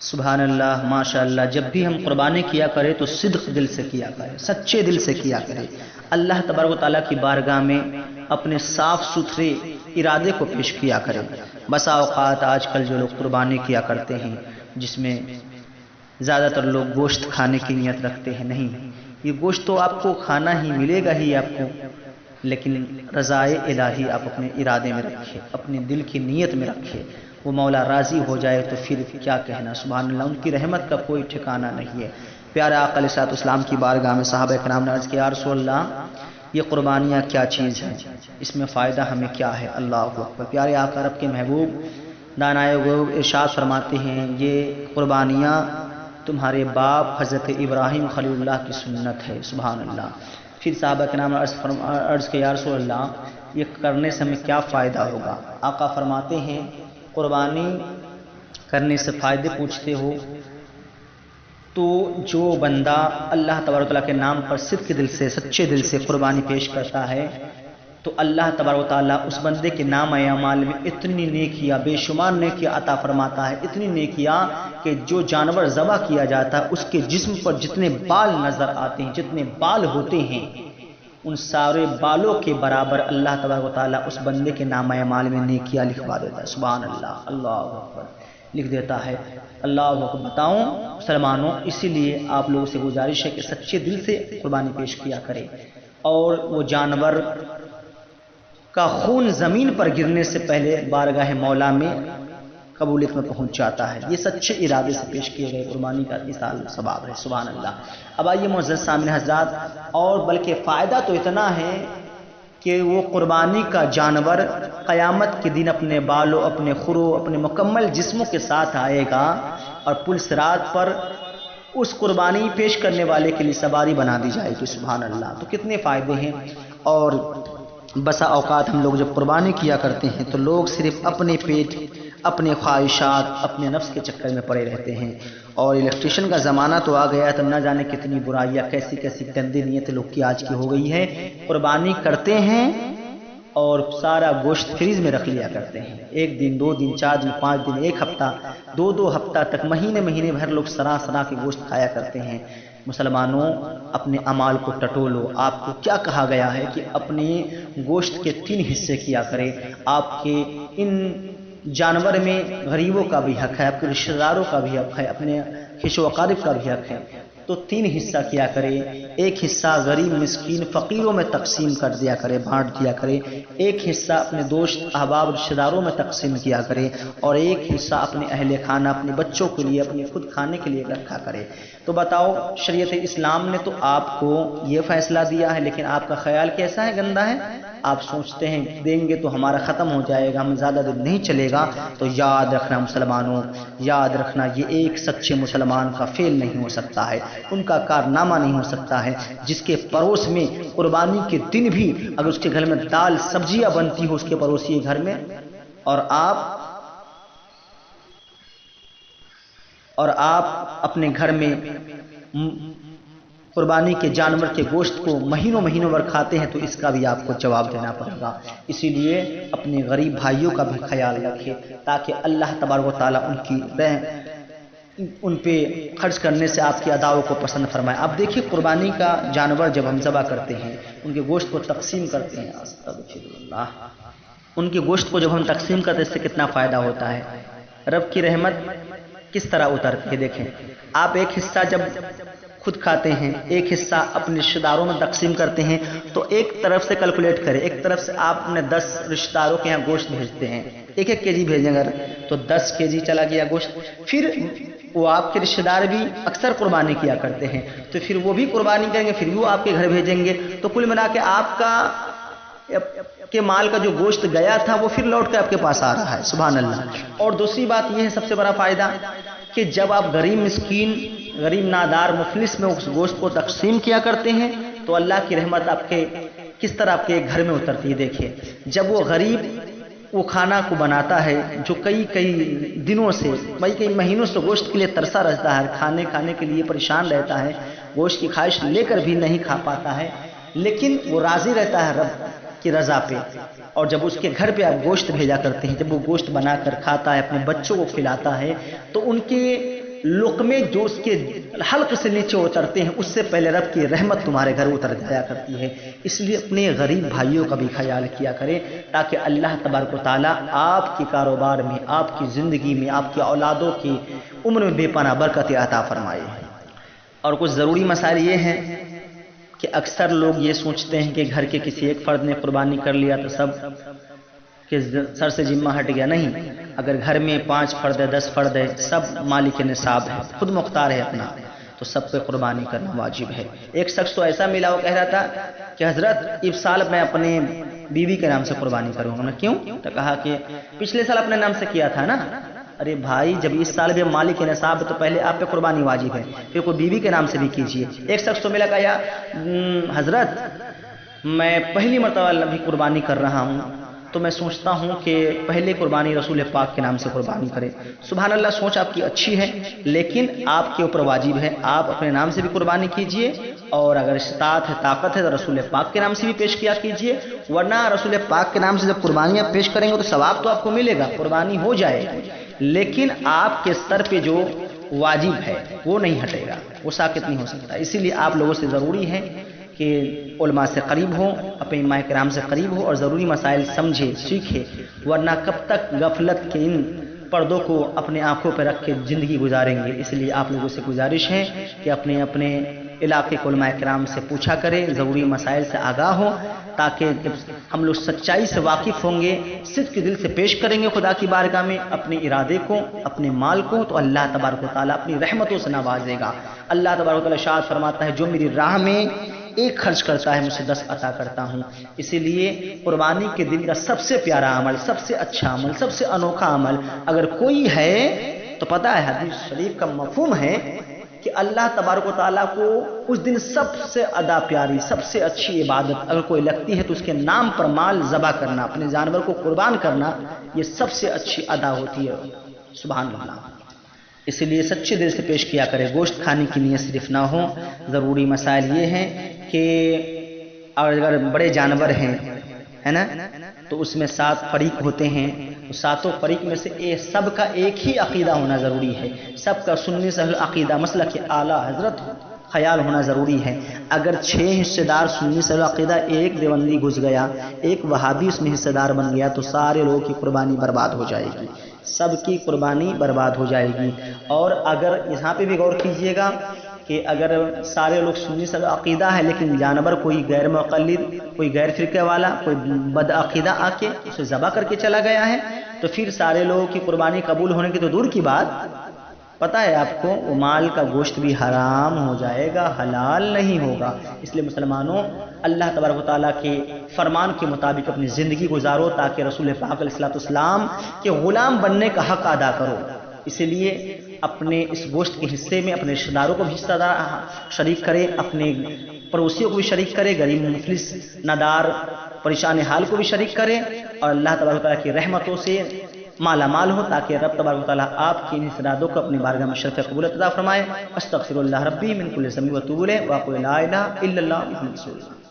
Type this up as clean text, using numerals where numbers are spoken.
سبحان اللہ، ماشاء اللہ۔ جب بھی ہم قربانی کیا کریں تو صدق دل سے کیا کریں، سچے دل سے کیا کریں، اللہ تبارک و تعالیٰ کی بارگاہ میں اپنے صاف ستھرے ارادے کو پیش کیا کریں۔ بسا اوقات آج کل جو لوگ قربانی کیا کرتے ہیں، جس میں زیادہ تر لوگ گوشت کھانے کی نیت رکھتے ہیں، نہیں، یہ گوشت تو آپ کو کھانا ہی ملے گا ہی آپ کو، لیکن رضائے الہی آپ اپنے ارادے میں رکھیں، اپنے دل کی نیت میں رکھیں، وہ مولا راضی ہو جائے تو پھر کیا کہنا، سبحان اللہ، ان کی رحمت کا کوئی ٹھکانہ نہیں ہے۔ پیارے آقا علیہ الصلوۃ والسلام کی بارگاہ میں صحابہ کرام نے عرض کیا، یا رسول اللہ، یہ قربانیاں کیا چیز ہیں، اس میں فائدہ ہمیں کیا ہے؟ اللہ اکبر۔ پیارے آقا رب کے محبوب دانائے غیوب ارشاد فرماتے ہیں، یہ قربانیاں تمہارے باپ حضرت ابراہیم خلیل اللہ کی سنت ہے، سبحان اللہ۔ پھر صحابہ کے نام عرض کیا، یا رسول اللہ، یہ کرنے سے ہمیں کیا فائدہ ہوگا؟ آقا فرماتے ہیں، قربانی کرنے سے فائدے پوچھتے ہو تو جو بندہ اللہ تبارک و تعالیٰ کے نام پر صدق دل سے، سچے دل سے قربانی پیش کرتا ہے تو اللہ تبارک و تعالیٰ اس بندے کے نام اعمال میں اتنی نیکیاں، بے شمار نیکیاں عطا فرماتا ہے، اتنی نیکیاں کہ جو جانور ذبح کیا جاتا ہے اس کے جسم پر جتنے بال نظر آتے ہیں، جتنے بال ہوتے ہیں، ان سارے بالوں کے برابر اللہ تبارک و تعالیٰ اس بندے کے نام اعمال میں نیکیاں لکھوا دیتا ہے، سبحان اللہ، اللہ اکبر، لکھ دیتا ہے۔ اللہ اکبر۔ بتاؤں مسلمانوں، اسی لیے آپ لوگوں سے گزارش ہے کہ سچے دل سے قربانی پیش کیا کریں، اور وہ جانور کا خون زمین پر گرنے سے پہلے بارگاہ مولا میں قبولیت میں پہنچ جاتا ہے۔ یہ سچے ارادے سے پیش کیے گئے قربانی کا مثال ثواب ہے، سبحان اللہ۔ اب آئیے معزز سامعین حضرات، اور بلکہ فائدہ تو اتنا ہے کہ وہ قربانی کا جانور قیامت کے دن اپنے بالوں، اپنے خرو، اپنے مکمل جسموں کے ساتھ آئے گا، اور پل صراط پر اس قربانی پیش کرنے والے کے لیے سواری بنا دی جائے گی، سبحان اللہ۔ تو کتنے فائدے ہیں۔ اور بسا اوقات ہم لوگ جب قربانی کیا کرتے ہیں تو لوگ صرف اپنے پیٹ، اپنے خواہشات، اپنے نفس کے چکر میں پڑے رہتے ہیں، اور الیکٹریشن کا زمانہ تو آ گیا ہے، تو نہ جانے کتنی برائیاں، کیسی کیسی گندی نیتیں لوگ کی آج کی ہو گئی ہے۔ قربانی کرتے ہیں اور سارا گوشت فریز میں رکھ لیا کرتے ہیں، 1 دن 2 دن 4 دن 5 دن 1 ہفتہ 2 ہفتہ تک، مہینے بھر لوگ سرا کے گوشت کھایا کرتے ہیں۔ مسلمانوں، اپنے اعمال کو ٹٹولو۔ آپ کو کیا کہا گیا ہے کہ اپنے گوشت کے 3 حصے کیا کرے۔ آپ کے ان جانور میں غریبوں کا بھی حق ہے، آپ کے رشتہ داروں کا بھی حق ہے، اپنے خویش و اقارب کا بھی حق ہے، تو 3 حصہ کیا کرے۔ 1 حصہ غریب مسکین فقیروں میں تقسیم کر دیا کرے، بانٹ دیا کرے۔ 1 حصہ اپنے دوست احباب رشتہ داروں میں تقسیم کیا کرے، اور 1 حصہ اپنے اہل خانہ، اپنے بچوں کے لیے، اپنے خود کھانے کے لیے رکھا کرے۔ تو بتاؤ، شریعت اسلام نے تو آپ کو یہ فیصلہ دیا ہے، لیکن آپ کا خیال کیسا ہے؟ گندا ہے۔ آپ سوچتے ہیں دیں گے تو ہمارا ختم ہو جائے گا، ہم زیادہ دن نہیں چلے گا۔ تو یاد رکھنا مسلمانوں، یاد رکھنا، یہ ایک سچے مسلمان کا فعل نہیں ہو سکتا ہے، ان کا کارنامہ نہیں ہو سکتا ہے، جس کے پڑوس میں قربانی کے دن بھی اگر اس کے گھر میں دال سبزیاں بنتی ہو اس کے پڑوسی گھر میں، اور آپ اپنے گھر میں قربانی کے جانور کے گوشت کو مہینوں بھر کھاتے ہیں، تو اس کا بھی آپ کو جواب دینا پڑے گا۔ اسی لیے اپنے غریب بھائیوں کا بھی خیال رکھیں، تاکہ اللہ تبارک و تعالیٰ ان پہ خرچ کرنے سے آپ کی اداؤں کو پسند فرمائے۔ آپ دیکھیے، قربانی کا جانور جب ہم ذبح کرتے ہیں، ان کے گوشت کو تقسیم کرتے ہیں، استغفراللہ، ان کے گوشت کو جب ہم تقسیم کرتے ہیں، اس سے کتنا فائدہ ہوتا ہے، رب کی رحمت کس طرح اترتی ہے۔ دیکھیں، آپ 1 حصہ جب خود کھاتے ہیں، 1 حصہ اپنے رشتہ داروں میں تقسیم کرتے ہیں، تو ایک طرف سے کیلکولیٹ کریں، ایک طرف سے آپ اپنے 10 رشتہ داروں کے یہاں گوشت بھیجتے ہیں، 1 کیجی بھیجیں اگر تو 10 کیجی چلا گیا گوشت۔ پھر وہ آپ کے رشتہ دار بھی اکثر قربانی کیا کرتے ہیں، تو پھر وہ بھی قربانی کریں گے، پھر بھی وہ آپ کے گھر بھیجیں گے، تو کل ملا کے آپ کے مال کا جو گوشت گیا تھا وہ پھر لوٹ کے آپ کے پاس آ رہا ہے، سبحان اللہ۔ اور دوسری بات یہ ہے، سب سے بڑا فائدہ، کہ جب آپ غریب مسکین، غریب نادار، مفلس میں اس گوشت کو تقسیم کیا کرتے ہیں، تو اللہ کی رحمت آپ کے کس طرح آپ کے گھر میں اترتی ہے۔ دیکھیے، جب وہ غریب وہ کھانا کو بناتا ہے جو کئی دنوں سے، کئی مہینوں سے گوشت کے لیے ترسا رہتا ہے، کھانے کے لیے پریشان رہتا ہے، گوشت کی خواہش لے کر بھی نہیں کھا پاتا ہے، لیکن وہ راضی رہتا ہے رب کی رضا پہ، اور جب اس کے گھر پہ آپ گوشت بھیجا کرتے ہیں، جب وہ گوشت بنا کر کھاتا ہے، اپنے بچوں کو کھلاتا ہے، تو ان کے لقمے جو اس کے حلق سے نیچے اترتے ہیں اس سے پہلے رب کی رحمت تمہارے گھر اتر جایا کرتی ہے۔ اس لیے اپنے غریب بھائیوں کا بھی خیال کیا کریں تاکہ اللہ تبارک و تعالیٰ آپ کے کاروبار میں، آپ کی زندگی میں، آپ کی اولادوں کی عمر میں بے پناہ برکت عطا فرمائے۔ اور کچھ ضروری مسائل یہ ہیں کہ اکثر لوگ یہ سوچتے ہیں کہ گھر کے کسی ایک فرد نے قربانی کر لیا تو سب کے سر سے ذمہ ہٹ گیا۔ نہیں، اگر گھر میں 5 فرد ہے، 10 فرد ہے، سب مالک نصاب ہے، خود مختار ہے اپنا، تو سب پہ قربانی کرنا واجب ہے۔ ایک شخص تو ایسا ملا وہ کہہ رہا تھا کہ حضرت اس سال میں اپنے بیوی کے نام سے قربانی کروں گا۔ کیوں؟ تو کہا کہ پچھلے سال اپنے نام سے کیا تھا نا۔ ارے بھائی، جب اس سال بھی مالک نصاب ہے تو پہلے آپ پہ قربانی واجب ہے، پھر کوئی بیوی کے نام سے بھی کیجئے۔ ایک شخص تو ملا کہا حضرت میں پہلی مرتبہ ابھی قربانی کر رہا ہوں تو میں سوچتا ہوں کہ پہلے قربانی رسول پاک کے نام سے قربانی کرے۔ سبحان اللہ، سوچ آپ کی اچھی ہے، لیکن آپ کے اوپر واجب ہے آپ اپنے نام سے بھی قربانی کیجئے، اور اگر استطاعت ہے، طاقت ہے تو رسول پاک کے نام سے بھی پیش کیا کیجئے، ورنہ رسول پاک کے نام سے جب قربانیاں پیش کریں گے تو ثواب تو آپ کو ملے گا، قربانی ہو جائے گی، لیکن آپ کے سر پہ جو واجب ہے وہ نہیں ہٹے گا، وہ ساقط نہیں ہو سکتا۔ اسی لیے آپ لوگوں سے ضروری ہے کہ علماء سے قریب ہوں، اپنے امام کرام سے قریب ہوں اور ضروری مسائل سمجھے سیکھے، ورنہ کب تک غفلت کے ان پردوں کو اپنے آنکھوں پہ رکھ کے زندگی گزاریں گے۔ اس لیے آپ لوگوں سے گزارش ہے کہ اپنے اپنے علاقے کے علماء کرام سے پوچھا کریں، ضروری مسائل سے آگاہ ہوں، تاکہ جب ہم لوگ سچائی سے واقف ہوں گے، صدق کے دل سے پیش کریں گے خدا کی بارگاہ میں اپنے ارادے کو، اپنے مال کو، تو اللہ تبارک و تعالیٰ اپنی رحمتوں سے نوازے گا۔ اللہ تبارک و تعالیٰ ارشاد فرماتا ہے جو میری راہ میں ایک خرچ کرتا ہے مجھے 10 عطا کرتا ہوں۔ اسی لیے قربانی کے دن کا سب سے پیارا عمل، سب سے اچھا عمل، سب سے انوکھا عمل اگر کوئی ہے تو پتہ ہے حدیث شریف کا مفہوم ہے کہ اللہ تبارک و تعالیٰ کو اس دن سب سے ادا پیاری، سب سے اچھی عبادت اگر کوئی لگتی ہے تو اس کے نام پر مال ذبح کرنا، اپنے جانور کو قربان کرنا، یہ سب سے اچھی ادا ہوتی ہے۔ سبحان اللہ۔ اس لیے سچے دل سے پیش کیا کرے، گوشت کھانے کی نیت صرف نہ ہو۔ ضروری مسائل یہ ہیں کہ اگر بڑے جانور ہیں ہے نا تو اس میں 7 فریق ہوتے ہیں، تو 7 فریق میں سے سب کا ایک ہی عقیدہ ہونا ضروری ہے، سب کا سنی سہل عقیدہ مسلک اعلیٰ حضرت خیال ہونا ضروری ہے۔ اگر 6 حصے دار سنی سہل عقیدہ، ایک دیوبندی گھس گیا، ایک وہابی اس میں حصے دار بن گیا تو سارے لوگوں کی قربانی برباد ہو جائے گی، سب کی قربانی برباد ہو جائے گی۔ اور اگر یہاں پہ بھی غور کیجئے گا کہ اگر سارے لوگ سنی سہل عقیدہ ہے لیکن جانور کوئی غیر مقلد، کوئی غیر فرقے والا، کوئی بد عقیدہ آ کے اسے ذبح کر کے چلا گیا ہے تو پھر سارے لوگوں کی قربانی قبول ہونے کی تو دور کی بات، پتہ ہے آپ کو وہ مال کا گوشت بھی حرام ہو جائے گا، حلال نہیں ہوگا۔ اس لیے مسلمانوں اللہ تبارک و تعالیٰ کے فرمان کے مطابق اپنی زندگی گزارو تاکہ رسول پاک علیہ الصلوۃ والسلام کے غلام بننے کا حق ادا کرو۔ اسی لیے اپنے اس گوشت کے حصے میں اپنے رشتہ داروں کو بھی حصہ شریک کرے، اپنے پڑوسیوں کو بھی شریک کرے، غریب مفلس نادار پریشان حال کو بھی شریک کرے، اور اللہ تبارک و تعالیٰ کی رحمتوں سے مالا مال ہو تاکہ رب تبارک و تعالیٰ آپ کی ان ارادوں کو اپنی بارگاہ میں شرف قبولیت عطا فرمائے۔ استغفر اللہ ربی من کل ذنب و اتوب الیہ، واقول لا الہ الا اللہ محمد رسول اللہ۔